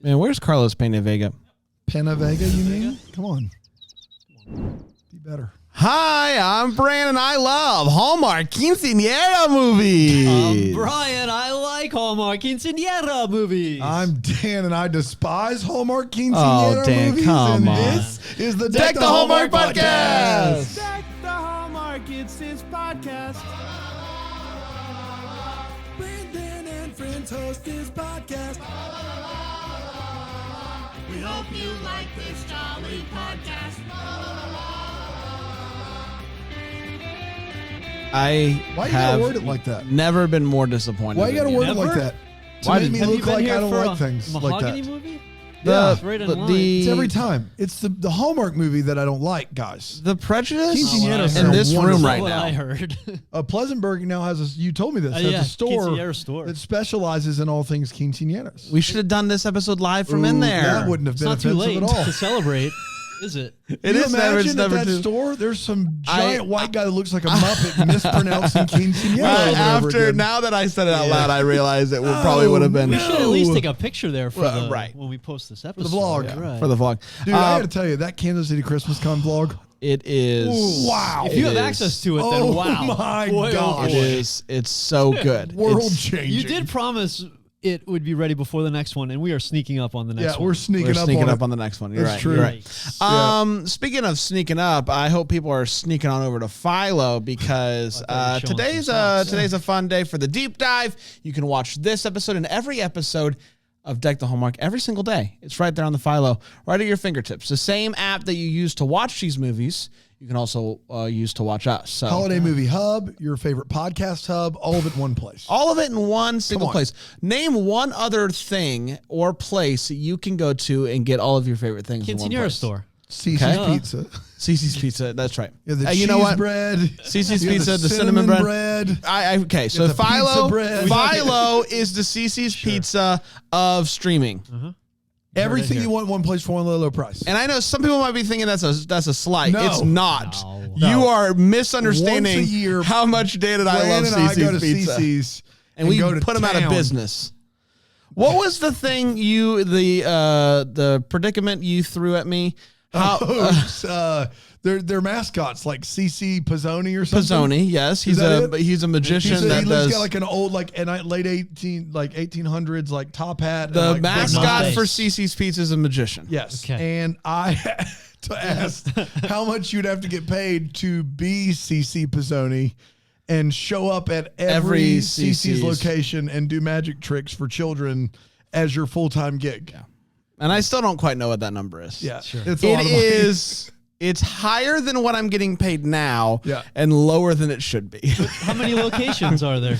Man, where's Carlos Penavega? Penavega, you mean? Come on. Be better. Hi, I'm Brandon. I love Hallmark quinceañera movies. I'm Brian. I like Hallmark quinceañera movies. I'm Dan, and I despise Hallmark quinceañera Dan, movies. come and on. This is the Deck the Hallmark podcast. Deck the Hallmark, it's his podcast. Brandon and friends host his podcast. We hope you like this jolly podcast. I Why you have gotta word it like that? never been more disappointed. Why you gotta than word it Never? like that? To Why make me did- look like I don't like things like Mahogany that. movie? Yeah. Right in the, line. It's every time. It's the Hallmark movie that I don't like, guys. the prejudice Quinceañeras in are this room wonderful. right what now. I heard. Pleasantburg now has a, you told me this, has Yeah, a store quinceañera store. that specializes in all things quinceañeras. We should have done this episode live from in Ooh, there. That wouldn't have It's been not too offensive late at all. to celebrate, is it? It Can you is never. It's imagine at never that too. store, there's some giant white guy that looks like a Muppet mispronouncing quinceañera over and over After again. now that I said it out loud, I realize it would probably would have been We should at least take a picture there for Right, the, right. when we post this episode. vlog. Yeah, right. for the vlog. Dude, I gotta tell you, that Kansas City Christmas Con vlog, It is. wow. If you have It access is. to it, then Oh wow. my Boy, oh gosh. It boy. is. It's so good. world It's- changing. You did promise it would be ready before the next one, and we are sneaking up on the next Yeah, one. we're sneaking We're up sneaking on up it. on the next one. You're That's right. true. You're right. Right. Speaking of sneaking up, I hope people are sneaking on over to Philo because I thought you were showing today's some socks. today's a fun day for the deep dive. You can watch this episode and every episode of Deck the Hallmark every single day. It's right there on the Philo, right at your fingertips. The same app that you use to watch these movies, you can also use to watch us. So Holiday Movie Hub, your favorite podcast hub, all of it in one place. all of it in one single on. place. Name one other thing or place that you can go to and get all of your favorite things in one Quinceañera place. store. Cece's Okay. Pizza. Cece's Pizza. That's right. Yeah, the you cheese know what? bread. Cece's You have Pizza, the cinnamon bread. bread. Okay, so the pizza Philo, bread. Philo is the Cece's Pizza of streaming. Everything here. you want in one place for one low price. And I know some people might be thinking that's a slight. No. It's not. No. You are misunderstanding Once a year, how much Dana and I love Brandon and I go to Cece's Pizza. Cece's And we go to put them out of town. business. What was the thing the predicament you threw at me? How They're mascots like CC Pizzoni or something. Pizzoni, yes, Is that it? he's a magician He that looks does got like an old late 1800s like top hat. the and, like, mascot mustache. for Cece's Pizza is a magician. Yes. Okay. And I to ask how much you'd have to get paid to be CC Pizzoni and show up at every CC's. CC's location and do magic tricks for children as your full-time gig. Yeah. And I still don't quite know what that number is. It's a It lot of money. is. It's higher than what I'm getting paid now, Yeah. and lower than it should be. How many locations are there?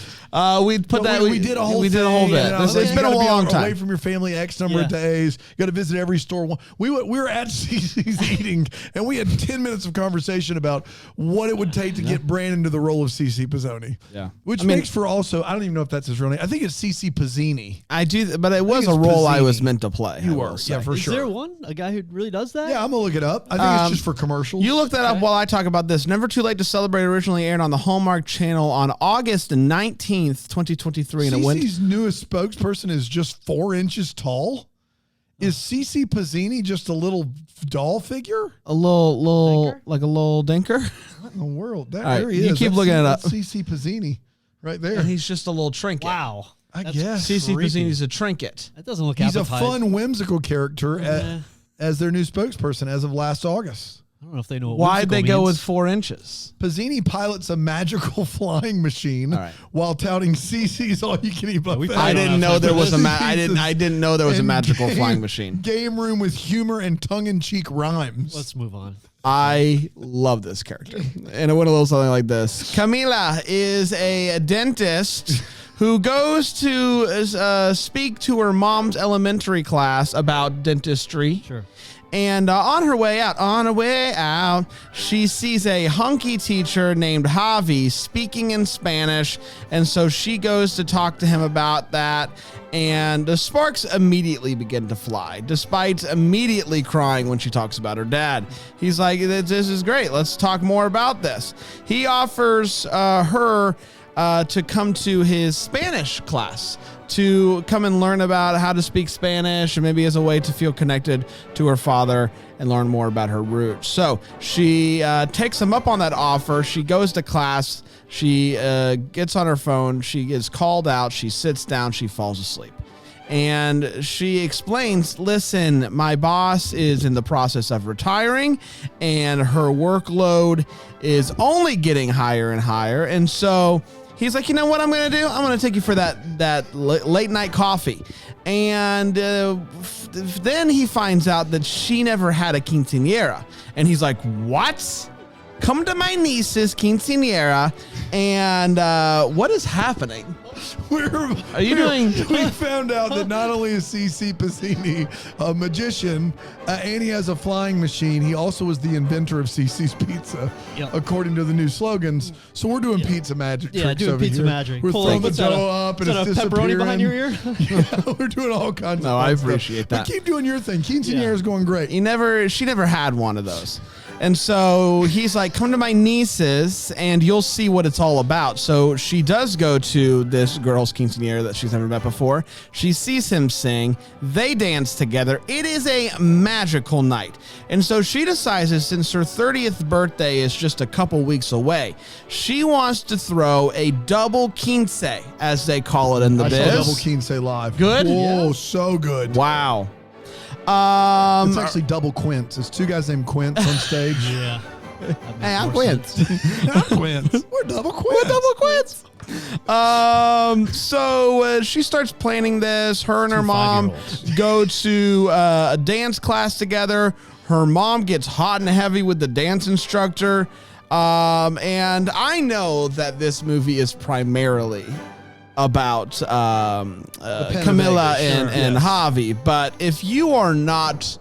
We put No, that. we did a whole We did a whole thing, bit. and I was like, It's you been a gotta be long away time. from your family X number of Yeah. days. You got to visit every store. We were at CC's eating, and we had 10 minutes of conversation about what it would take to get Brandon to the role of CC Pizzoni. Yeah. Which I mean- makes for also, I don't even know if that's his real name. I think it's CC Pizzini. I do, but it was it's a role I was Pizzini. meant to play. You I were, will say. yeah, for Is sure. there a guy who really does that? Yeah, I'm gonna look it up. I think it's just for commercials. You look that up while I talk about this. Never Too Late to Celebrate originally aired on the Hallmark Channel on August 19th, 2023, and it went. CC's newest spokesperson is just 4 inches tall. Is CC Pizzini just a little doll figure? A little, Dinker? like a little dinker. What in the world? There right, he you is. keep That's looking it up. that's CC Pizzini right there. And he's just a little trinket. Wow. I That's guess. CC creepy. Pizzini's a trinket. That doesn't look He's a appetizing. fun, whimsical character Yeah. as their new spokesperson as of last August. I don't know if they know what Why'd they whimsical go means. with 4 inches? Pizzini pilots a magical flying machine All right. while touting CC's all-you-can-eat buffet. we I didn't know there was a I Pizzas didn't know there was a and magical flying machine. Game room with humor and tongue-in-cheek rhymes. Let's move on. I love this character. And it went a little something like this. Camila is a dentist who goes to speak to her mom's elementary class about dentistry. Sure. And on her way out, she sees a hunky teacher named Javi speaking in Spanish. And so she goes to talk to him about that. And the sparks immediately begin to fly, despite immediately crying when she talks about her dad. He's like, this is great. Let's talk more about this. He offers her to come to his Spanish class to come and learn about how to speak Spanish, and maybe as a way to feel connected to her father and learn more about her roots. So she takes him up on that offer. She goes to class. She gets on her phone. She is called out. She sits down. She falls asleep. And she explains, listen, my boss is in the process of retiring, and her workload is only getting higher and higher. And so he's like, you know what I'm going to do? I'm going to take you for that late night coffee. And then he finds out that she never had a quinceañera. And he's like, what? Come to my niece's quinceañera. And what is happening? We found out that not only is CC Pizzini a magician, and he has a flying machine, he also is the inventor of CC's Pizza, according to the new slogans. So we're doing pizza magic tricks doing over pizza here. magic. We're throwing the dough up and it's disappearing. Pepperoni behind your ear? Yeah, we're doing all kinds of No, I stuff. appreciate that. But keep doing your thing. Quinceañera is going great. She never had one of those. And so he's like, come to my niece's and you'll see what it's all about. So she does go to this girl's quinceañera that she's never met before. She sees him sing. They dance together. It is a magical night. And so she decides that since her 30th birthday is just a couple weeks away, she wants to throw a double quince, as they call it in the I biz. saw double quince live. Good? Whoa, so good. Wow. It's actually double Quince. It's two guys named Quince on stage. Yeah. Hey, I'm Quince. I'm Quince. We're double Quince. So she starts planning this. Her and her mom 5-year-olds. go to a dance class together. Her mom gets hot and heavy with the dance instructor. And I know that this movie is primarily about Camilla and Javi, but if you are not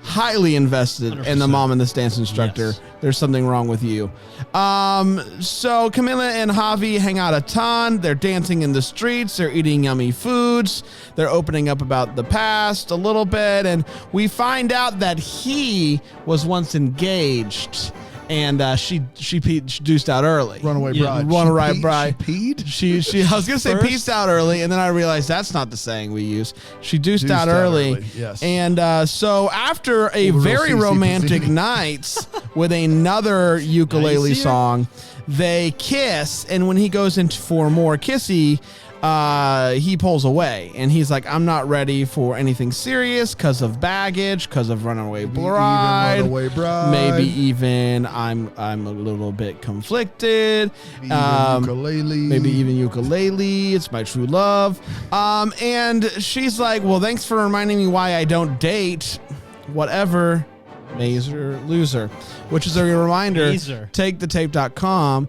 highly invested in the 100%. mom and this dance instructor, there's something wrong with you. So Camilla and Javi hang out a ton. They're dancing in the streets. They're eating yummy foods. They're opening up about the past a little bit, and we find out that he was once engaged. And she deuced out early. Runaway bride. Runaway bride. She peed? She I was going to say First? peaced out early, and then I realized that's not the saying we use. She deuced out early. Yes. And so after a Overall very CC romantic Pizzini. night with another ukulele see her? song, they kiss, and when he goes into for more kissy, he pulls away, and he's like, I'm not ready for anything serious because of baggage, because of runaway bride. Maybe even I'm a little bit conflicted. Maybe even ukulele. It's my true love. And she's like, well, thanks for reminding me why I don't date. Whatever. Mazer loser. Which is a reminder. Mazer. TakeTheTape.com.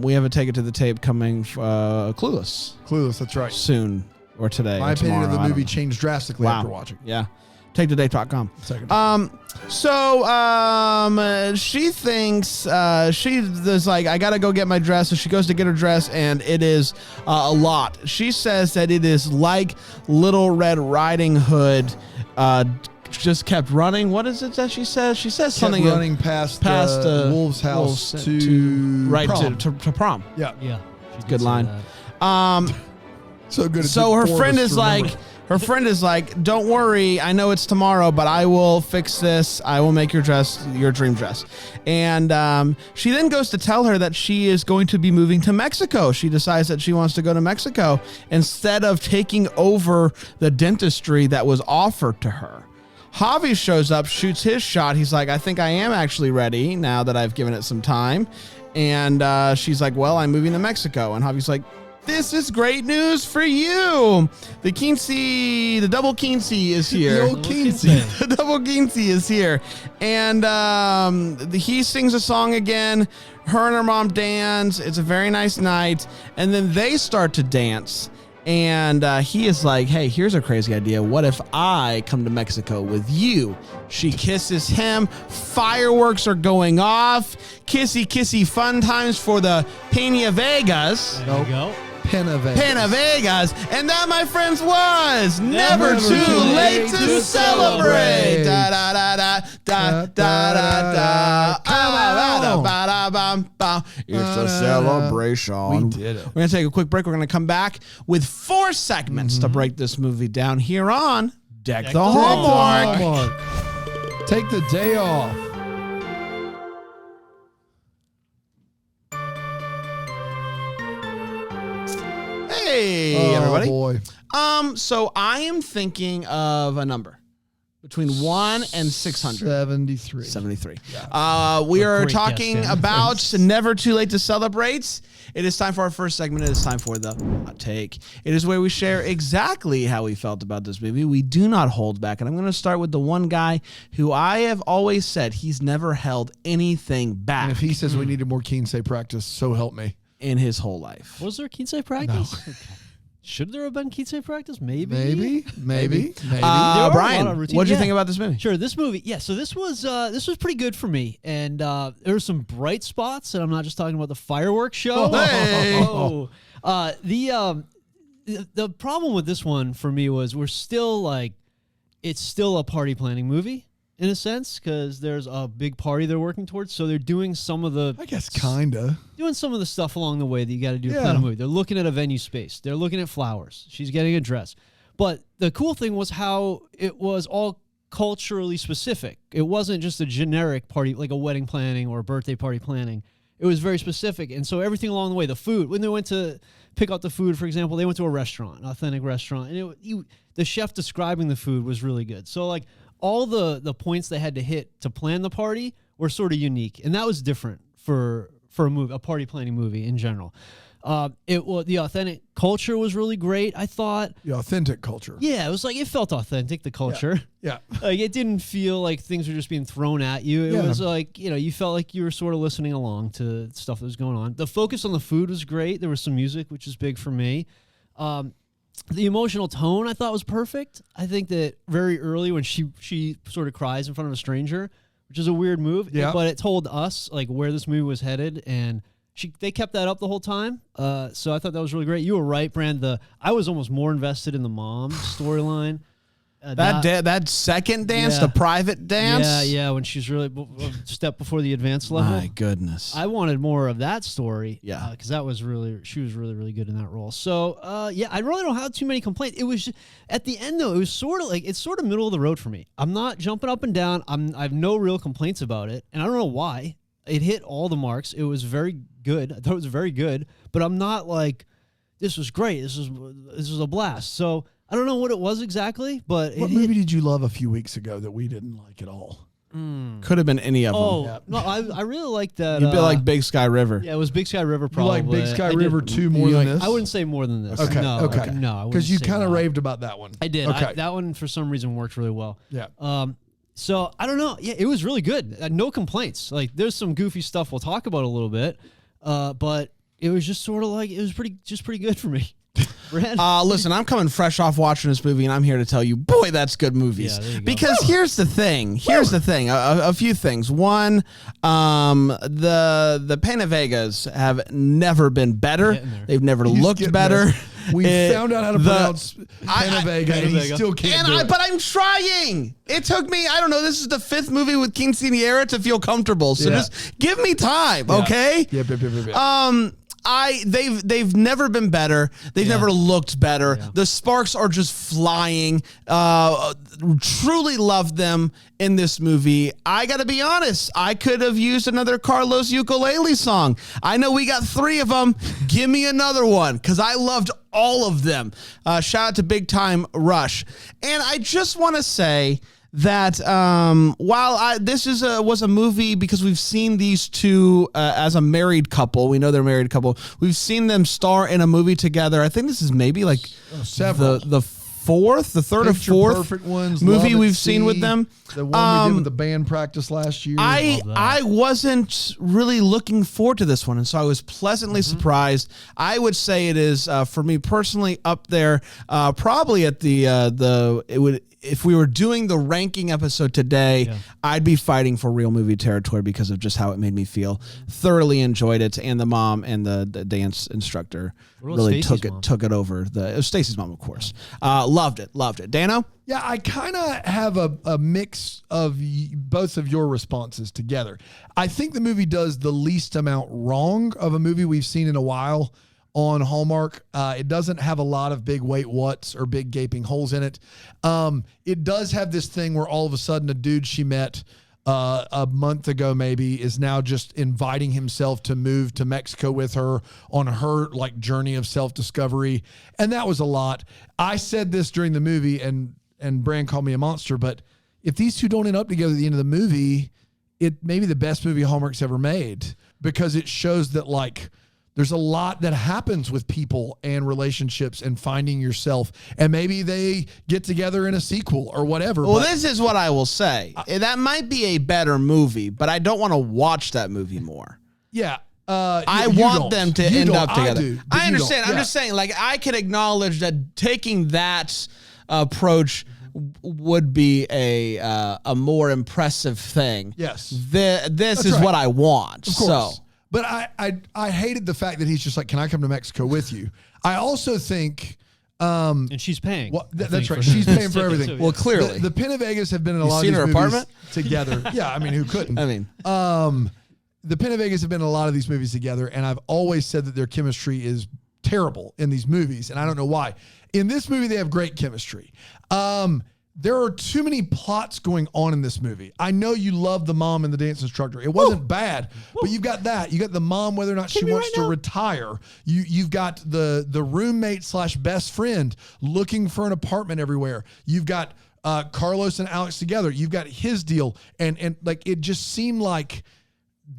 We have a Take It to the Tape coming, Clueless, That's right. soon or today. My or opinion of tomorrow, the I don't movie know. changed drastically Wow. after watching. Yeah. TakeTheTape.com. Second. She thinks she's like, I gotta go get my dress. So she goes to get her dress, and it is a lot. She says that it is like Little Red Riding Hood. Just kept running. What is it that she says? She says something running past Wolf's house to prom. To prom. Yeah. Yeah. She did Good say line. that. So good. So her friend is like, don't worry, I know it's tomorrow, but I will fix this. I will make your dress your dream dress. And she then goes to tell her that she is going to be moving to Mexico. She decides that she wants to go to Mexico instead of taking over the dentistry that was offered to her. Javi shows up, shoots his shot. He's like, I think I am actually ready now that I've given it some time. And she's like, well, I'm moving to Mexico. And Javi's like, this is great news for you. The double quince is here. The old quince. The double quince is here. And he sings a song again. Her and her mom dance. It's a very nice night. And then they start to dance. And he is like, hey, here's a crazy idea. What if I come to Mexico with you? She kisses him. Fireworks are going off. Kissy, kissy fun times for the Pena Vegas. There you go. Pena Vegas. And that, my friends, was Never Too Late to Celebrate. Da da da da da da da da. It's a celebration. We did it. We're going to take a quick break. We're going to come back with 4 segments to break this movie down here on Deck the Hallmark. Hallmark. Take the day off. Hey, everybody. Boy. So I am thinking of a number between 1 and 600. 73. 73. We are great talking guess, Dan. about Never Too Late to Celebrate. It is time for our first segment. It is time for the hot take. It is where we share exactly how we felt about this movie. We do not hold back. And I'm going to start with the one guy who I have always said he's never held anything back And if he says we needed more Kinsey practice, so help me. in his whole life. Was there a Kinsey practice? Okay. Should there have been Kinsey practice? Maybe. Maybe. There are a lot Brian, of routines. what did you Yeah. think about this movie? Sure, this movie. Yeah, so this was pretty good for me, and there were some bright spots, and I'm not just talking about the fireworks show. Hey! Oh. The problem with this one for me was it's still a party planning movie in a sense because there's a big party they're working towards, so they're doing some of the I guess kinda. doing some of the stuff along the way that you got to do to Yeah. plan a movie. They're looking at a venue space. They're looking at flowers. She's getting a dress. But the cool thing was how it was all culturally specific. It wasn't just a generic party, like a wedding planning or a birthday party planning. It was very specific. And so everything along the way, the food, when they went to pick out the food, for example, they went to a restaurant, an authentic restaurant. And the chef describing the food was really good. So like all the points they had to hit to plan the party were sort of unique. And that was different for a movie, a party planning movie in general. The authentic culture was really great, I thought. The authentic culture. Yeah, it was like, it felt authentic, the culture. Yeah. Like, it didn't feel like things were just being thrown at you. It was like, you felt like you were sort of listening along to stuff that was going on. The focus on the food was great. There was some music, which is big for me. The emotional tone I thought was perfect. I think that very early when she sort of cries in front of a stranger, which is a weird move, but it told us like where this movie was headed, and they kept that up the whole time. So I thought that was really great. You were right, Brand. I was almost more invested in the mom storyline. That second dance, Yeah. the private dance. Yeah, when she's really a step before the advanced level. My goodness. I wanted more of that story. Yeah. Because she was really, really good in that role. So, I really don't have too many complaints. It was at the end though, it was sort of middle of the road for me. I'm not jumping up and down. I have no real complaints about it, and I don't know why. It hit all the marks. It was very good. I thought it was very good, but I'm not like, this was great. This was a blast. So I don't know what it was exactly, but What movie did you love a few weeks ago that we didn't like at all? Could have been any of them. Oh, no, I really liked that. You'd be like Big Sky River. Yeah, it was Big Sky River You probably. like Big Sky I did- River 2 more than this? I wouldn't say more than this. Okay, No, okay. No, I wouldn't Because you say kind of that. raved about that one. I did. Okay. That one, for some reason, worked really well. Yeah. So, I don't know. Yeah, it was really good. No complaints. Like, there's some goofy stuff we'll talk about a little bit, but it was just sort of like, it was pretty good for me. Brad? Listen, I'm coming fresh off watching this movie, and I'm here to tell you, boy, that's good movies. Yeah, there you go. Because here's the thing. A few things. One, the Pena Vegas have never been better. Getting there. They've never He's looked getting better. this. We found out how to pronounce I- Pena Vega, and he Vega. still can't do it. But I'm trying. It took me, I don't know, this is the 5th movie with Quinceañera to feel comfortable. So Yeah. just give me time, okay? Yep. They've never been better. They've never looked better. Yeah. The sparks are just flying. Truly loved them in this movie. I got to be honest. I could have used another Carlos ukulele song. I know we got 3 of them. Give me another one because I loved all of them. Shout out to Big Time Rush. And I just want to say that while this was a movie because we've seen these two as a married couple, we know they're a married couple. We've seen them star in a movie together. I think this is maybe like several. the third Picture or 4th Perfect ones, movie Love at we've seen Sea, with them. The one we did with the band practice last year. I wasn't really looking forward to this one, and so I was pleasantly surprised. I would say it is for me personally up there, probably at if we were doing the ranking episode today, I'd be fighting for real movie territory because of just how it made me feel. Thoroughly enjoyed it, and the mom and the dance instructor really took it over. It was Stacey's mom, of course. Loved it. Dano? Yeah, I kind of have a mix of both of your responses together. I think the movie does the least amount wrong of a movie we've seen in a while on Hallmark. It doesn't have a lot of big wait whats or big gaping holes in it. It does have this thing where all of a sudden a dude she met a month ago maybe is now just inviting himself to move to Mexico with her on her like journey of self-discovery. And that was a lot. I said this during the movie and Bran called me a monster, but if these two don't end up together at the end of the movie, it may be the best movie Hallmark's ever made because it shows that like there's a lot that happens with people and relationships and finding yourself, and maybe they get together in a sequel or whatever. Well, this is what I will say. That might be a better movie, but I don't want to watch that movie more. Yeah. I want them to end up together. I understand. I'm just saying, like, I can acknowledge that taking that approach would be a more impressive thing. Yes. This is what I want. Of course. So. But I hated the fact that he's just like, can I come to Mexico with you? I also think... and she's paying. Well, that's right. She's paying for everything. Well, clearly. The Pin of Vegas have been in a lot of these movies apartment? together. Yeah, I mean, who couldn't? I mean... the Pin of Vegas have been in a lot of these movies together, and I've always said that their chemistry is terrible in these movies, and I don't know why. In this movie, they have great chemistry. There are too many plots going on in this movie. I know you love the mom and the dance instructor. It wasn't bad, but you've got that. You got the mom, whether or not she wants to retire. You've got the roommate / best friend looking for an apartment everywhere. You've got Carlos and Alex together. You've got his deal. And like, it just seemed like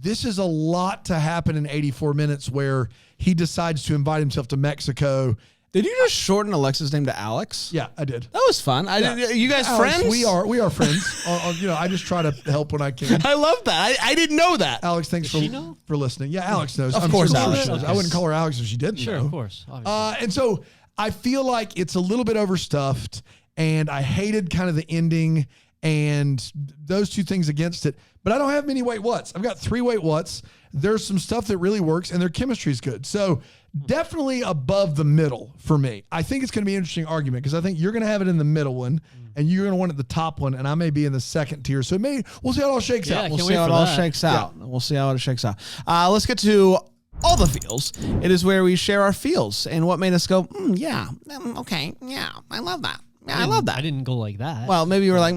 this is a lot to happen in 84 minutes where he decides to invite himself to Mexico. Did you just shorten Alexa's name to Alex? Yeah, I did. That was fun. You guys Alex, friends? We are friends. I just try to help when I can. I love that. I didn't know that. Alex, thanks for listening. Yeah, Alex knows. Of course, Alex knows. I wouldn't call her Alex if she didn't know. Of course. And so I feel like it's a little bit overstuffed, and I hated kind of the ending and those two things against it. But I don't have many wait whats. I've got 3 wait whats. There's some stuff that really works, and their chemistry is good. So definitely above the middle for me. I think it's going to be an interesting argument because I think you're going to have it in the middle one, and you're going to want it the top one, and I may be in the second tier. So we'll see how it all shakes out. We'll see how it all shakes out. We'll see how it shakes out. Let's get to all the feels. It is where we share our feels and what made us go, okay, yeah, I love that. Yeah, I love that. I didn't go like that. Well, maybe you were like,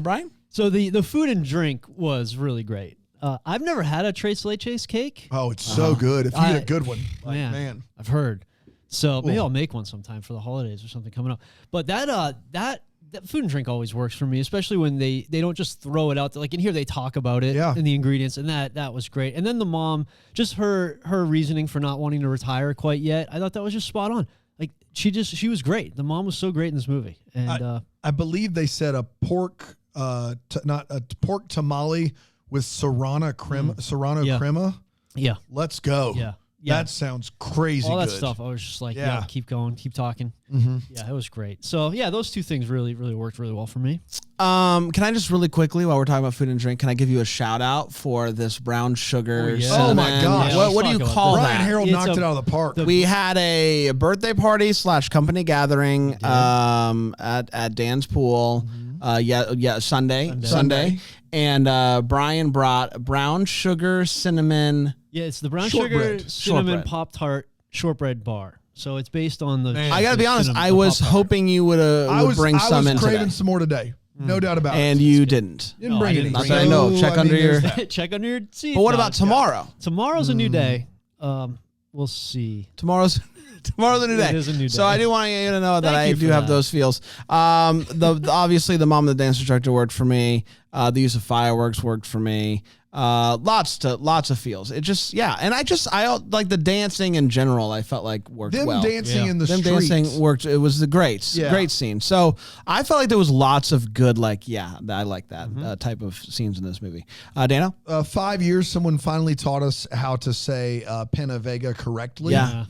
Brian? So the food and drink was really great. I've never had a Tres Leches cake. Oh, it's so good. If you get a good one, man. I've heard. So maybe I'll make one sometime for the holidays or something coming up. But that food and drink always works for me, especially when they don't just throw it out there. Like in here, they talk about it and the ingredients, and that was great. And then the mom, just her reasoning for not wanting to retire quite yet, I thought that was just spot on. Like she was great. The mom was so great in this movie. And I believe they said a pork, not a pork tamale with serrano crema. Yeah. Let's go. Yeah. That sounds crazy. All that good. stuff. I was just like, keep going, keep talking. Yeah, it was great. So yeah, those two things really, really worked really well for me. Can I just really quickly, while we're talking about food and drink, can I give you a shout out for this brown sugar cinnamon? Oh my gosh. Yeah, what do you call that? Brian Harold knocked it out of the park. We had a birthday party / company gathering at Dan's pool. Sunday. And Brian brought brown sugar cinnamon. Yeah, it's the brown sugar cinnamon Pop-Tart shortbread bar. So it's based on the. I gotta be honest. I was hoping you would bring some in today. I was craving some more today. No doubt about it. And you didn't. Didn't bring any. Not that I know. Check under your seat. But what about tomorrow? Tomorrow's a new day. We'll see. Tomorrow's a new day. It is a new day. So I do want you to know that I do have those feels. Obviously the mom of the dance instructor worked for me. The use of fireworks worked for me. Lots of feels. It just, and I like the dancing in general. I felt like worked well. Dancing in the them streets. dancing worked. It was great scene. So I felt like there was lots of good, I like that type of scenes in this movie. Dano? 5 years, someone finally taught us how to say Pena Vega correctly. Yeah.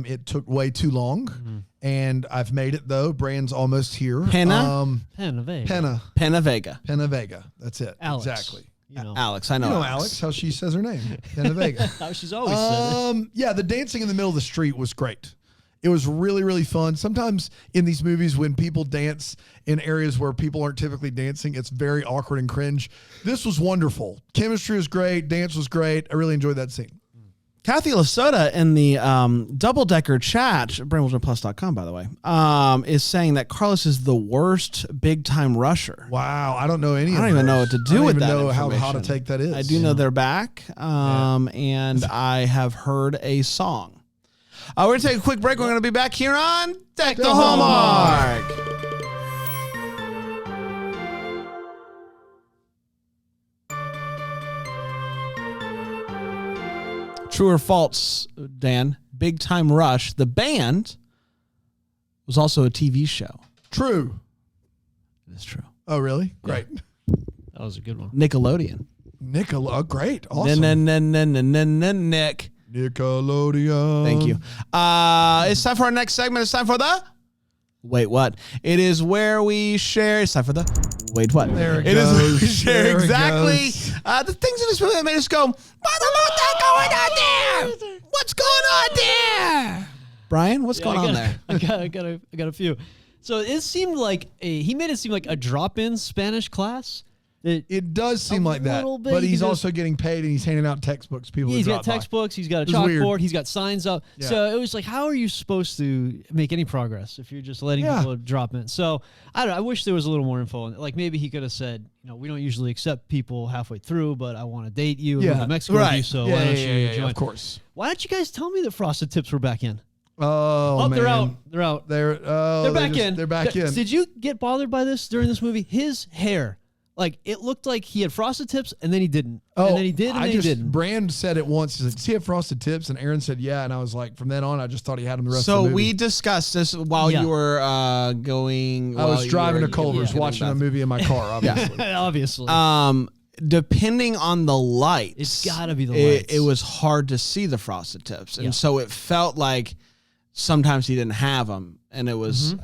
It took way too long, and I've made it though. Brand's almost here. Penna? Penna Vega. Penna Vega. Penna Vega. That's it. Alex. Exactly. You know. Alex, I know. You know Alex, how she says her name. Penna Vega. How she's always said it. Yeah, the dancing in the middle of the street was great. It was really, really fun. Sometimes in these movies, when people dance in areas where people aren't typically dancing, it's very awkward and cringe. This was wonderful. Chemistry was great. Dance was great. I really enjoyed that scene. Kathy Lasota in the double-decker chat, BrainWillsPlus.com, by the way, is saying that Carlos is the worst big-time rusher. Wow, I don't know any. I don't even know what to do with that. I don't even know how to information. take that is. I do know they're back, and I have heard a song. We're going to take a quick break. We're going to be back here on Deck the Hallmark. True or false, Dan? Big Time Rush, the band, was also a TV show. True. It's true. Oh, really? Great. That was a good one. Nickelodeon. Great. Awesome. Nick. Nickelodeon. Thank you. It's time for our next segment. It's time for the Wait What. It is where we share. It's time for the Wait What. There it It is goes. where we share There it exactly goes. the things in this movie that made us go, what the going on there? What's going on there? Brian, what's going on there? I got a few. So it seemed like he made it seem like a drop-in Spanish class. It does seem like that, little bit. but You he's can also getting paid and he's handing out textbooks. People, He's who got drop by. textbooks. He's got a It was weird. chalkboard. He's got signs up. Yeah. So it was like, how are you supposed to make any progress if you're just letting Yeah. people drop in? So I don't know. I wish there was a little more info on it. Like maybe he could have said, we don't usually accept people halfway through, but I want to date you and Yeah. move to Mexico with you. Right. So Yeah, why don't yeah, you yeah, join? of course. Why don't you guys tell me that Frosted Tips were back in? Oh, man. They're out. They're out. They're back in. They're back in. Did you get bothered by this during this movie? His hair. Like, it looked like he had frosted tips, and then he didn't. And then he did, and then he didn't. Brand said it once. He said, "Does he have frosted tips?" And Aaron said, "Yeah." And I was like, from then on, I just thought he had them the rest of So the movie. we discussed this while you were going. I was driving to Culver's watching a movie in my car, obviously. Obviously. Depending on the lights, It's gotta be the lights. It was hard to see the frosted tips, and Yeah. so it felt like sometimes he didn't have them, and it was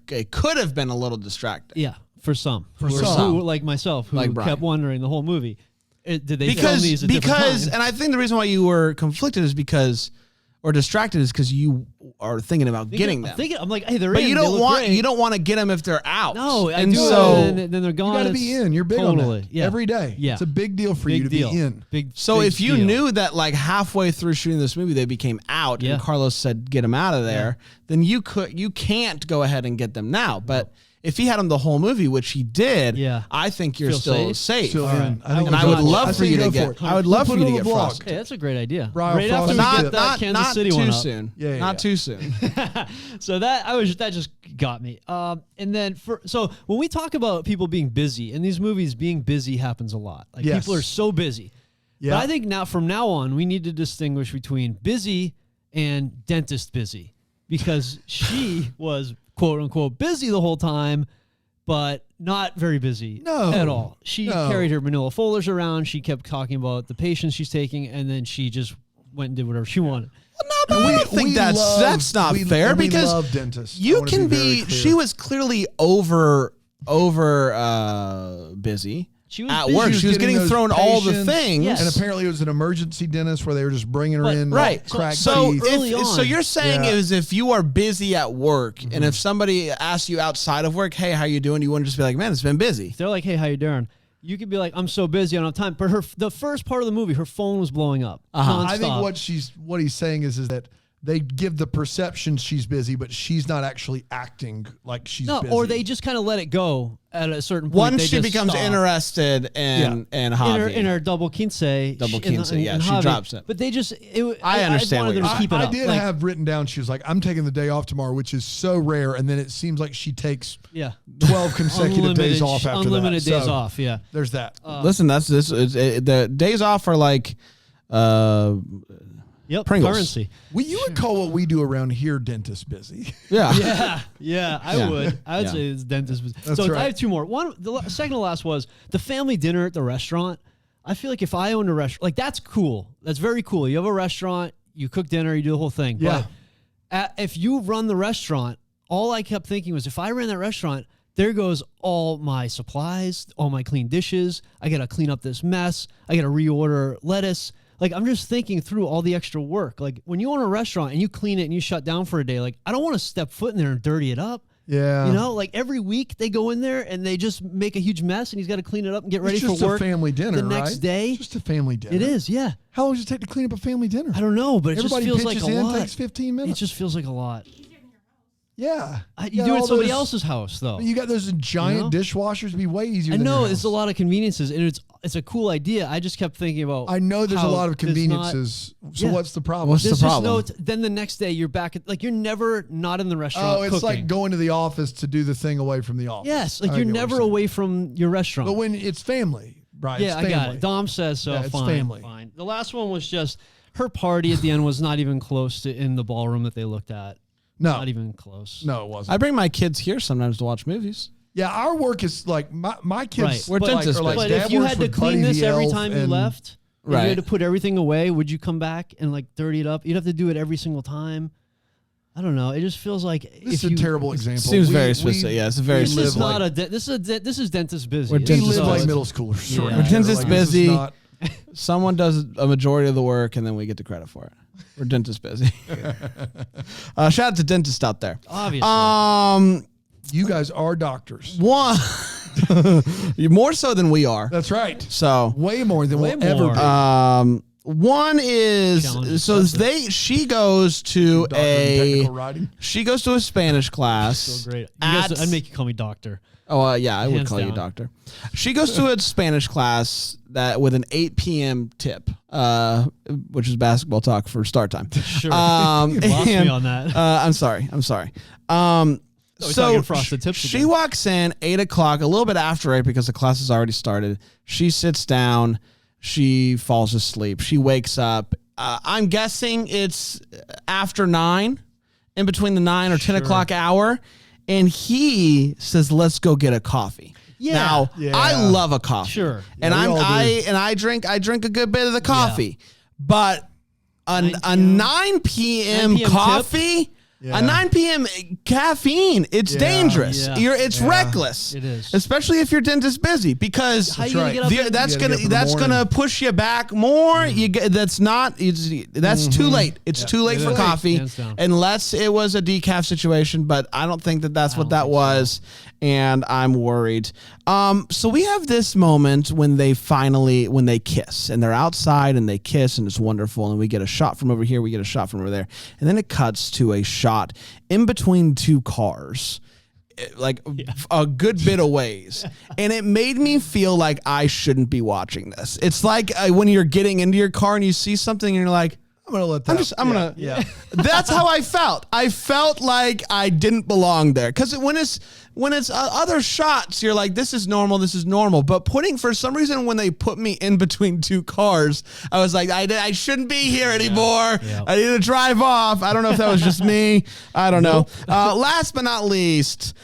it could have been a little distracting. Yeah, for some. some. Who, like myself, who Like Brian. kept wondering the whole movie. Did they film these at different times? And I think the reason why you were conflicted is because, or distracted is because you are thinking about getting them. I'm like, hey, they're But in. you they don't look want great. you don't want to get them if they're out. No, I and do so it, and then they're gone. You got to be in. You're big totally, on that. yeah. Every day. Yeah. It's a big deal for Big you to deal. be in. Big. So big if you deal. knew that like halfway through shooting this movie they became out Yeah. and Carlos said get them out of there, then you can't go ahead and get them now. But if he had them the whole movie, which he did, Yeah. I think you're Feel still safe? safe. Still All in. right. I think And we're I would good. love I for say you to go get. for it. I would love Put for you it to on get the vlog. frosted. Hey, that's a great idea. Brian right after we Frosted get Tip. that Kansas not City too one up. soon. Yeah, not yeah. too soon. So that just got me. And then so when we talk about people being busy in these movies, being busy happens a lot. Like Yes. people are so busy. Yeah. But I think from now on, we need to distinguish between busy and dentist busy, because she was quote unquote busy the whole time, but not very busy at all. She carried her manila folders around. She kept talking about the patients she's taking, and then she just went and did whatever she wanted. No, but I don't think that's not fair, because we love dentists. I you wanna can very be. clear. She was clearly over busy. She was at busy. work. She was getting those thrown all the patients, things. Yes. And apparently it was an emergency dentist where they were just bringing her in. Right. Cracked So, teeth. early on. so you're saying Yeah. is if you are busy at work, and if somebody asks you outside of work, hey, how you doing? You wouldn't just be like, man, it's been busy. If they're like, hey, how you doing? You could be like, I'm so busy, I don't have time. But the first part of the movie, her phone was blowing up. I think nonstop. what he's saying is that they give the perception she's busy, but she's not actually acting like she's busy. or they just kind of let it go at a certain point. Once they she just becomes stop. interested in Javi. in her double quince, Double quince, yeah, she Javi. drops it. But they just, I understand wanted what them you're to keep it I up. did Like, have written down, she was like, I'm taking the day off tomorrow, which is so rare. And then it seems like she takes 12 consecutive days off after unlimited that. days So off. Yeah, There's that. Listen, the days off are like yep. Pringles. Currency. You would call what we do around here dentist busy. yeah. Yeah, I Yeah. would. I would Yeah. say it's dentist. That's So right. I have two more. One, second to last was the family dinner at the restaurant. I feel like if I owned a restaurant, like that's cool. That's very cool. You have a restaurant. you cook dinner, you do the whole thing. Yeah. But if you run the restaurant, all I kept thinking was, if I ran that restaurant, there goes all my supplies, all my clean dishes. I got to clean up this mess. I got to reorder lettuce. Like, I'm just thinking through all the extra work. Like, when you own a restaurant and you clean it and you shut down for a day, like, I don't want to step foot in there and dirty it up. Yeah. You know, like every week they go in there and they just make a huge mess and he's got to clean it up and get ready for work. It's just a family dinner, the next day. It's just a family dinner. It is, yeah. How long does it take to clean up a family dinner? I don't know, but it Everybody just feels like pitches a in, lot. takes 15 minutes. It just feels like a lot. Yeah. You do it at somebody else's house, though. You got those giant dishwashers. It'd be way easier. I than know your it's a house. lot of conveniences, and it's a cool idea. I just kept thinking about. I know there's a how lot of there's conveniences. So Yeah. what's the problem? What's the There's just problem? then the next day you're back at, like, you're never not in the restaurant. Oh, it's cooking. like going to the office to do the thing away from the office. Yes, like I you're get what never saying. away from your restaurant. But when it's family, right? Yeah, it's I family. got it. Dom says so. Yeah, it's fine, family. fine. The last one was just her party at the end was not even close to in the ballroom that they looked at. No. Not even close. No, it wasn't. I bring my kids here sometimes to watch movies. Yeah, our work is like my kids. Right. We're But- dentists, are like But dad if you works had to with clean Buddy this the every Elf time you and- left, and Right. you had to put everything away, would you come back and like dirty it up? You'd have to do it every single time. I don't know. It just feels like This is if a you, terrible example. Seems very specific. Yeah, it's a very This is specific. not a this is dentist busy. We're This We is dentist live all- like middle schoolers. Yeah. around We're here. dentist Like, this is busy. not- Someone does a majority of the work, and then we get the credit for it. We're dentist busy. Shout out to dentists out there. Obviously. You guys are doctors. One, more so than we are. That's right. So, Way more than Way we'll ever more. be. one is Challenge so accepted. she goes to Doctor in a technical writing. she goes to a Spanish class. So great. at- I'd make you call me doctor. Oh yeah, I would Hands call you down. doctor. She goes to a Spanish class that with an 8 p.m. tip, which is basketball talk for start time. Sure. Lost me and, on that. I'm sorry. we're So talking frosted tips she again. walks in 8 o'clock, a little bit after 8 because the class has already started. She sits down. She falls asleep. She wakes up. I'm guessing it's after 9, in between the 9 or 10 o'clock hour. And he says, "Let's go get a coffee." Yeah. Now, Yeah. I love a coffee. Sure. And Yeah, we all do. I drink a good bit of the coffee. But a 9 p.m. 9 p.m. coffee, Yeah. a 9 p.m. caffeine, it's Yeah. dangerous. Yeah. It's reckless. It is. Especially if your dentist busy because How you gonna right. get up and- that's You gotta gonna get up in the that's morning. gonna push you back more. You get, that's not that's too late. It's too late It for is. coffee Hands down. unless it was a decaf situation. But I don't think that that's what that was, and I'm worried. So we have this moment when they kiss and they're outside and they kiss and it's wonderful and we get a shot from over here, we get a shot from over there, and then it cuts to a shot in between two cars. Like a good bit of ways. And it made me feel like I shouldn't be watching this. It's like when you're getting into your car and you see something and you're like, I'm gonna let that. yeah. That's how I felt. I felt like I didn't belong there. Because when it's other shots, you're like, this is normal. But for some reason, when they put me in between two cars, I was like, I shouldn't be here anymore. Yeah. I need to drive off. I don't know if that was just me. I don't know. Last but not least,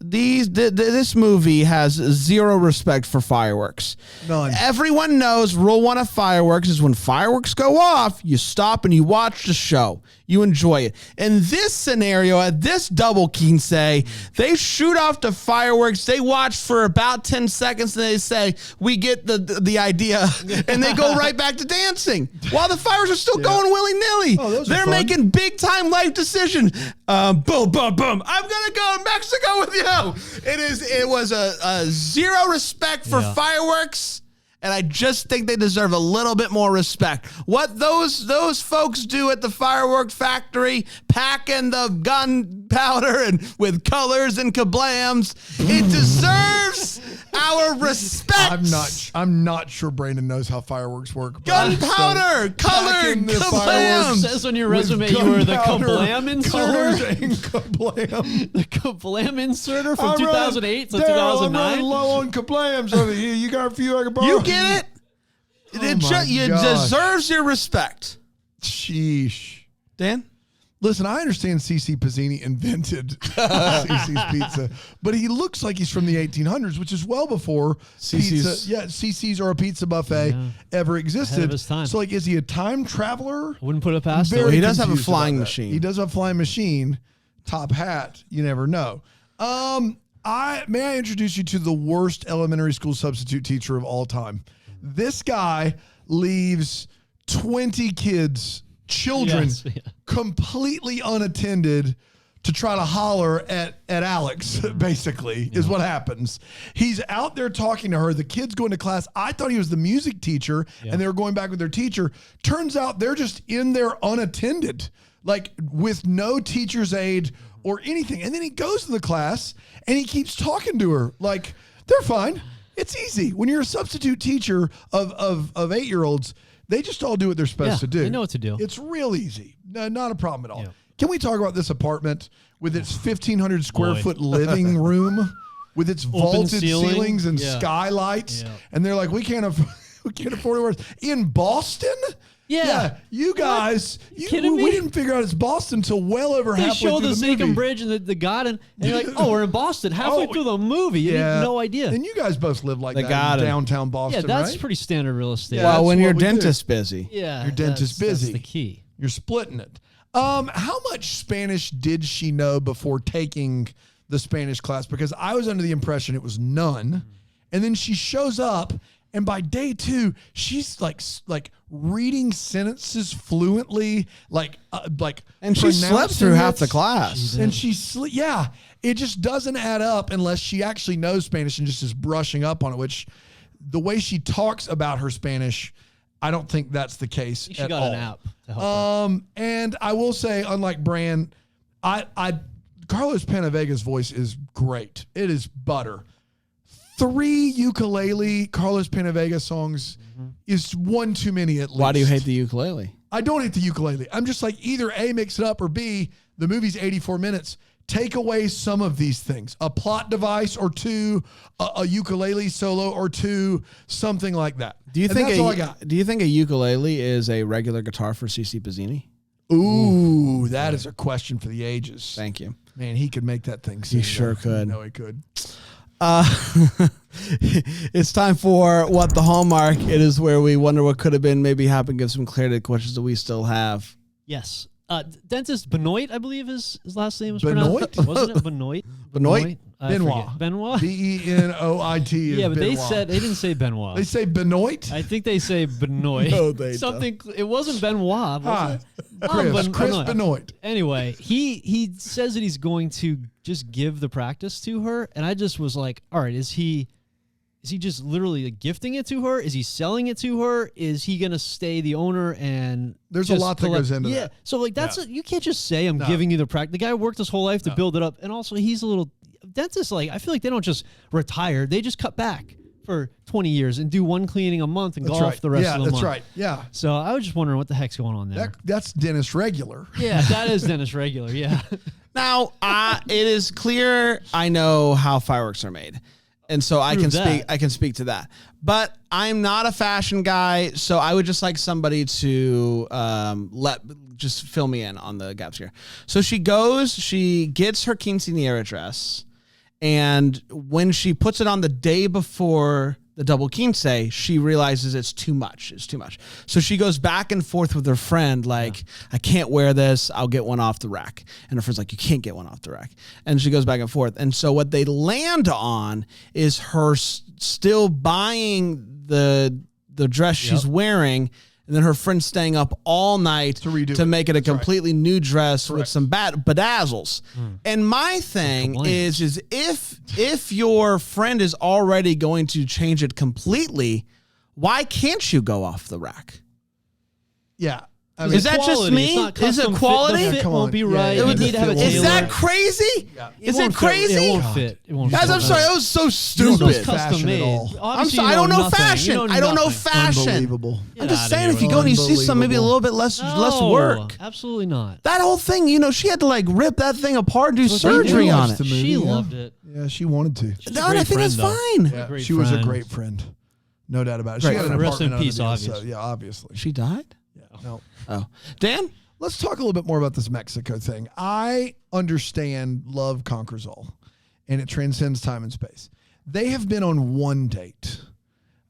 this movie has zero respect for fireworks. None. Everyone knows rule 1 of fireworks is when fireworks go off, you stop and you watch the show. You enjoy it. In this scenario, at this double quince, they shoot off the fireworks. They watch for about 10 seconds and they say, we get the idea. And they go right back to dancing while the fireworks are still going willy-nilly. Oh, those are They're fun. making big-time life decisions. Boom, boom, boom. I'm going to go to Mexico with you. It was a zero respect for fireworks. And I just think they deserve a little bit more respect. What those folks do at the firework factory, packing the gunpowder and with colors and kablams, it deserves our respect. I'm not sure Brandon knows how fireworks work. but Gunpowder, color, packing the kablam. fireworks It says on your with resume you were the gunpowder, kablam colors inserter. and kablam. The kablam inserter from I'm 2008 to running- Daryl, I'm 2009. running low on kablams over here. You got a few I can borrow? You get it? my It gosh. deserves your respect. Sheesh. Dan? Listen, I understand C.C. Pizzini invented C.C.'s Pizza, but he looks like he's from the 1800s, which is well before C.C.'s. pizza. Yeah, C.C.'s or a pizza buffet ever existed. Ahead of his time. So, like, is he a time traveler? Wouldn't put it past Very him. He does have a confused flying about that. machine. He does have a flying machine. Top hat. You never know. May I introduce you to the worst elementary school substitute teacher of all time? This guy leaves 20 children, Yes, yeah. completely unattended to try to holler at Alex, basically, is what happens. He's out there talking to her. The kids go into class. I thought he was the music teacher, and they were going back with their teacher. Turns out they're just in there unattended, like with no teacher's aid or anything. And then he goes to the class, and he keeps talking to her. Like, they're fine. It's easy. When you're a substitute teacher of 8-year-olds, they just all do what they're supposed to do. They know what to do. It's real easy. No, not a problem at all. Yeah. Can we talk about this apartment with its 1,500 square foot living room, with its vaulted ceilings and skylights? Yeah. And they're like, we can't afford it. In Boston? Yeah. You guys, kidding we me? didn't figure out it's Boston until well over They halfway show through the the movie. Second Bridge and the garden, and you're like, oh, we're in Boston. Halfway through the movie, you had no idea. And you guys both live like The that garden. in downtown Boston, Yeah, that's right? pretty standard real estate. Yeah. Well, that's when your what we do. dentist's busy. Yeah, Your dentist that's busy. the key. You're splitting it. How much Spanish did she know before taking the Spanish class? Because I was under the impression it was none. And then she shows up, and by day 2, she's like reading sentences fluently, And she slept through pronouncing half it. the class. And it just doesn't add up unless she actually knows Spanish and just is brushing up on it, which the way she talks about her Spanish, I don't think that's the case She at got all. an app to help her. And I will say, unlike Bran, Carlos Penavega's voice is great. It is butter. 3 ukulele Carlos Penavega songs is one too many at least. Why do you hate the ukulele? I don't hate the ukulele. I'm just like, either A, mix it up, or B, the movie's 84 minutes. Take away some of these things. A plot device or 2, a ukulele solo or 2, something like that. Do you think that's all I got. Do you think a ukulele is a regular guitar for C.C. Pizzini? Ooh, that is a question for the ages. Thank you. Man, he could make that thing sing. He sure could. No, he could. It's time for What the Hallmark. It is where we wonder what could have been, maybe happen, give some clarity to questions that we still have. Yes. Dentist Benoit, I believe his last name was Benoit? pronounced. Wasn't it Benoit? Benoit? I Benoit. forget. Benoit? Benoit is Yeah, but they Benoit. didn't say Benoit. They say Benoit? I think they say Benoit. No, they Something. It wasn't Benoit. Was it? Chris Benoit. Anyway, he says that he's going to just give the practice to her, and I just was like, all right, is he just literally gifting it to her? Is he selling it to her? Is he going to stay the owner and There's a just lot that goes into that. So like you can't just say I'm giving you the practice. The guy worked his whole life to build it up, and also he's a little dentist. Like, I feel like they don't just retire; they just cut back for 20 years and do one cleaning a month and That's golf right. the rest Yeah, of the that's month. right. Yeah. So I was just wondering what the heck's going on there. That's dentist regular. Yeah, that is Dennis Regular. Yeah. Now, it is clear I know how fireworks are made. And so I can speak to that. But I'm not a fashion guy, so I would just like somebody to just fill me in on the gaps here. So she gets her quinceañera dress, and when she puts it on the day before the double quince, she realizes it's too much. It's too much. So she goes back and forth with her friend, like, I can't wear this. I'll get one off the rack. And her friend's like, you can't get one off the rack. And she goes back and forth. And so what they land on is her still buying the dress she's wearing, and then her friend staying up all night to make it a completely new dress with some bedazzles. And my thing is if your friend is already going to change it completely, why can't you go off the rack? Yeah. I Is that just me? Is it quality? The fit come won't on. be Yeah, right. yeah, You the need to have a fit won't tailor. be Is that crazy? Is it crazy? It won't fit. It won't Guys, fit. I'm sorry. That was so It stupid. was custom Fashion made. at all. I'm Obviously, sorry. you I don't know nothing. fashion. You I don't know nothing. fashion. Unbelievable. I'm just outta saying, here. if you go and you see some, maybe a little bit less No, work. Absolutely not. That whole thing, she had to like rip that thing apart and do surgery did. on Watched it. the movie, She yeah. loved it. Yeah, she wanted to. No, and I think it's fine. Yeah, great she was a friend. great friend. No doubt about it. Great She got an friend. Rest in apartment peace, under the deal, obviously. so, yeah, obviously. She died? No. Oh. Dan? Let's talk a little bit more about this Mexico thing. I understand love conquers all, and it transcends time and space. They have been on one date.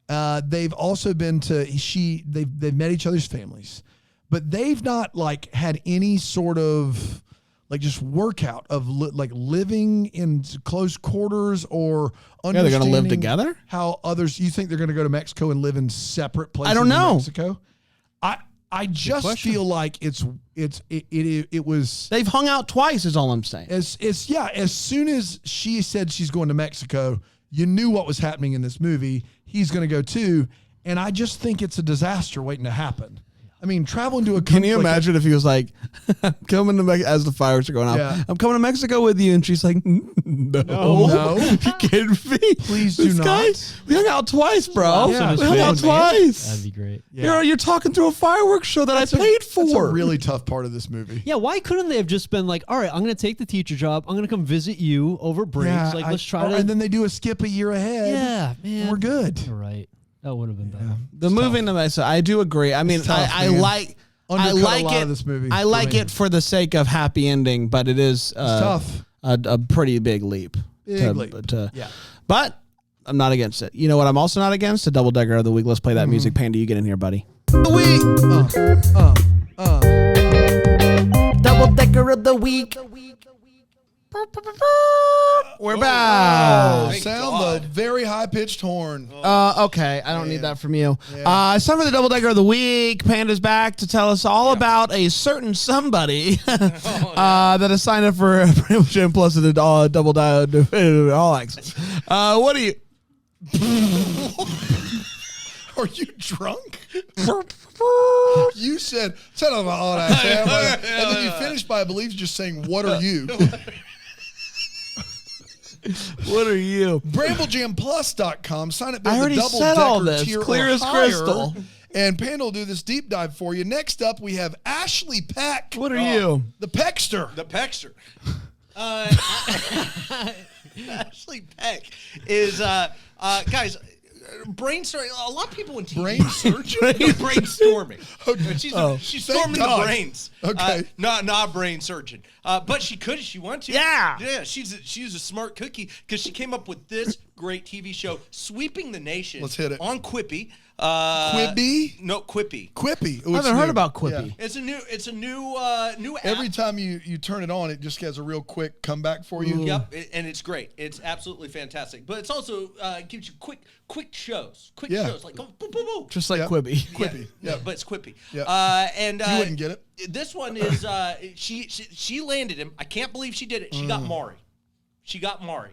They've also been to they've met each other's families, but they've not like had any sort of like just workout of like living in close quarters or they're going to live together. How others? You think they're going to go to Mexico and live in separate places? I don't know. In Mexico. I just feel like it was. They've hung out twice. Is all I'm saying. As soon as she said she's going to Mexico, you knew what was happening in this movie. He's going to go too, and I just think it's a disaster waiting to happen. I mean, traveling to a Can you imagine if he was like, coming to Mexico as the fireworks are going off, Yeah. I'm coming to Mexico with you. And she's like, no. No. You kidding me? Please This do guy, not. we hung out twice, bro. Yeah. We hung out twice. That'd be great. You're talking through a fireworks show that I paid for. That's a really tough part of this movie. Yeah, why couldn't they have just been like, all right, I'm going to take the teacher job. I'm going to come visit you over breaks. Let's try to. And then they do a skip a year ahead. Yeah, man. And we're good. You're right. That would have been better. The movie in the Mexico, I do agree. I mean, tough, I man. like. Undercut I like a lot it. of this movie I for like me. it for the sake of happy ending, but it is tough. A pretty big leap. Big leap. Yeah. But I'm not against it. You know what? I'm also not against a double decker of the week. Let's play that music. Panda, you get in here, buddy. Double decker of the week. We're back. Sound the very high-pitched horn. Okay, I don't need that from you. It's time for the double decker of the week. Panda's back to tell us all about a certain somebody that has signed up for Pretty Much In Plus the double all access. What do you? Are you drunk? You said, son of a all that, and then you finished by, I believe, just saying, what are you? What are you? BrambleJamPlus.com. Sign up there. I already the said all double-decker this. tier Clear or as higher, crystal. And Panda will do this deep dive for you. Next up, we have Ashley Peck. What are you? The Peckster. The Peckster. Ashley Peck is, guys, brainstorming. A lot of people in TV. Brain surgeon? Brainstorming. Okay. She's Thank storming God. the brains. Okay. Not a brain surgeon. But she could if she wanted to. Yeah. Yeah, she's a smart cookie because she came up with this great TV show, sweeping the nation. Let's hit it. On Quippy. Quibi? No, Quippy. Quippy. I haven't heard about Quippy. It's a new app. Every time you turn it on, it just has a real quick comeback for you. Yep, and it's great. It's absolutely fantastic. But it's also gives you quick shows. Quick shows like go boom boom boom. Just like Yep. Quibi. Quippy. Yeah, Yeah. but it's Quippy. Yeah. And You wouldn't get it. This one is she landed him. I can't believe she did it. She got Maury. She got Maury.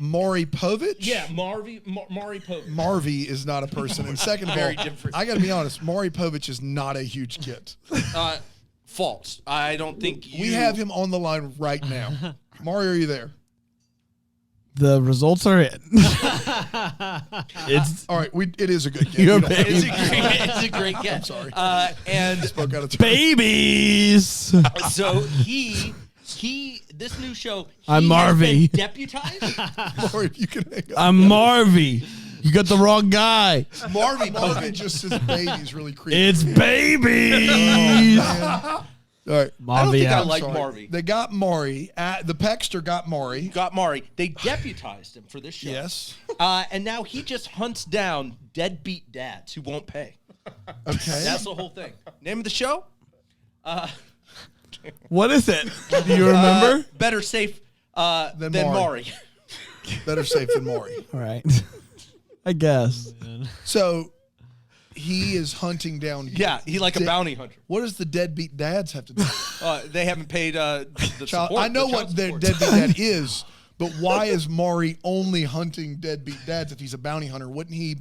Maury Povich? Yeah, Maury Povich. Marvy is not a person. And second of all, Very different. I got to be honest, Maury Povich is not a huge kid. False. I don't think We have him on the line right now. Maury, are you there? The results are in. It's All right, it is a good guess. You're We don't- It's a great guess. sorry. And Spoke out of turn. babies. so this new show. I'm he has Marvy. been deputized. Maury, if you can hang up. I'm Marvy. You got the wrong guy. Marvy Marvy Povich. just says babies really creepy. It's babies. All right. I don't think I out. like Sorry. Marvy. They got Maury. The Peckster got Maury. Got Maury. They deputized him for this show. Yes. And now he just hunts down deadbeat dads who won't pay. Okay. That's the whole thing. Name of the show? What is it? Do you remember? Better safe than Maury. Maury. Better safe than Maury. All right. I guess. So he is hunting down. Yeah, he like a bounty hunter. What does the deadbeat dads have to do? They haven't paid the Child, support. I know the what child their support. deadbeat dad is, but why is Maury only hunting deadbeat dads if he's a bounty hunter? Wouldn't he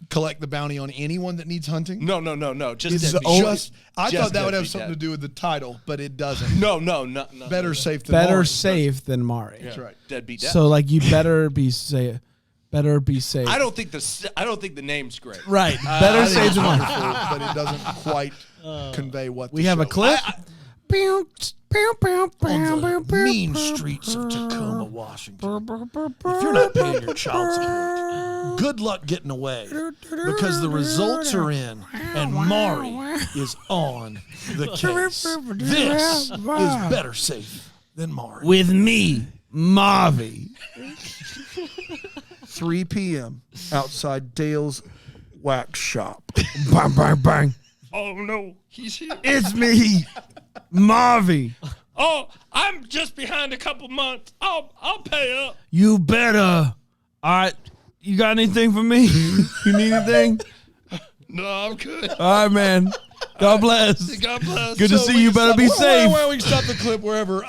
collect the bounty on anyone that needs hunting? No. Just It's deadbeat. just. I Just thought that would have deadbeat something dad. to do with the title, but it doesn't. No. Better safe than Better Maury. safe than Mari. That's right. Deadbeat dad. So like you better be safe. Better be safe. I don't think the name's great. Right. I Better think safe it's than Mari. wonderful, but it doesn't quite convey what We the have a show clip. On the mean streets of Tacoma, Washington. If you're not paying your child support, good luck getting away, because the results are in and Mari is on the case. This is better safe than Mari. With me, Marvy. 3 p.m. outside Dale's wax shop. Bang, bang, bang. Oh no, he's here. It's me, Marvy. Oh, I'm just behind a couple months. I'll pay up. You better. All right. You got anything for me? You need anything? No, I'm good. All right, man. God bless. God bless. Good to see you. Better be safe. Wait, we can stop the clip wherever.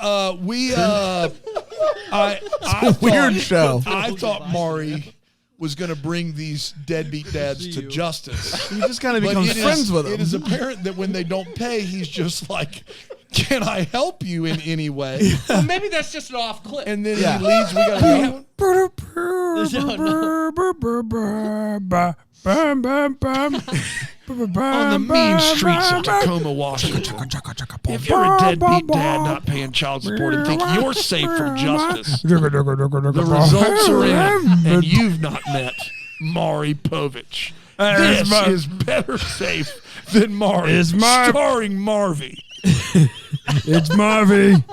Weird show. I thought Mari was going to bring these deadbeat dads to justice. He just kind of But becomes friends with them. It is apparent that when they don't pay, he's just like, can I help you in any way? Well, maybe that's just an off clip. And then he leaves. We got to on the mean streets of Tacoma, Washington. If you're a deadbeat dad not paying child support and think you're safe from justice, the results are in, and you've not met Mari Povich. This is better safe than Mari. Starring Marvy. It's Marvy.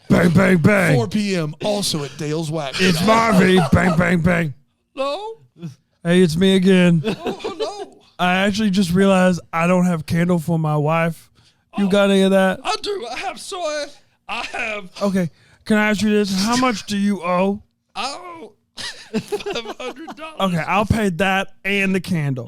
Bang, bang, bang. 4 p.m. also at Dale's Wax. It's Marvy. Bang, bang, bang. No. Hey, it's me again. Oh no. I actually just realized I don't have candle for my wife. You got any of that? I do. I have soy. I have. Okay. Can I ask you this? How much do you owe? Oh. $500. Okay, I'll pay that and the candle.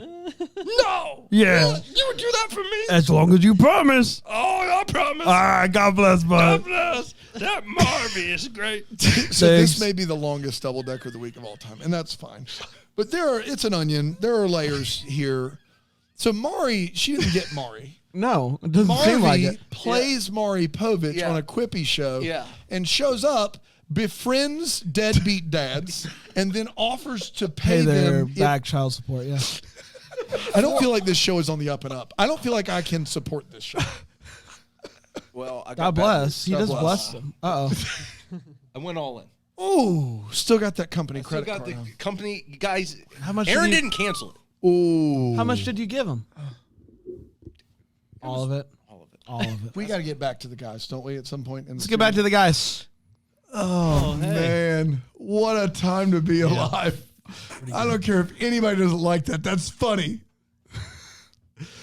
No. Yeah. You would do that for me? As long as you promise. Oh, I promise. All right, God bless, bud. God bless. That Marvy is great. So this may be the longest double-decker of the week of all time, and that's fine. But it's an onion. There are layers here. So Mari, she didn't get Mari. No, it doesn't seem like Marvy it. plays Mari Povich on a Quippy show and shows up, befriends deadbeat dads, and then offers to pay their them back child support, yeah. I don't feel like this show is on the up and up. I don't feel like I can support this show. Well, I got God bless. He just blessed them. Uh-oh. I went all in. Oh, still got that company Still credit got card. the company guys. How much Aaron did you- didn't cancel it. Ooh. How much did you give him? All of it. All of it. All of it. We got to get back to the guys, don't we, at some point? Let's get back to the guys. Oh, man. What a time to be alive. I don't care if anybody doesn't like that. That's funny.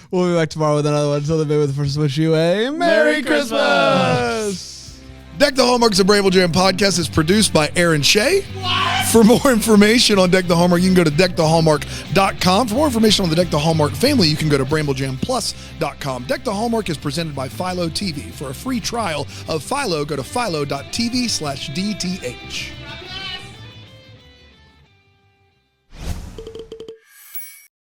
We'll be back tomorrow with another one. Until then, we first wish you a Merry Christmas. Deck the Hallmark's a Bramble Jam podcast is produced by Aaron Shea. For more information on Deck the Hallmark, you can go to deckthehallmark.com. For more information on the Deck the Hallmark family, you can go to bramblejamplus.com. Deck the Hallmark is presented by Philo TV. For a free trial of Philo, go to philo.tv/DTH.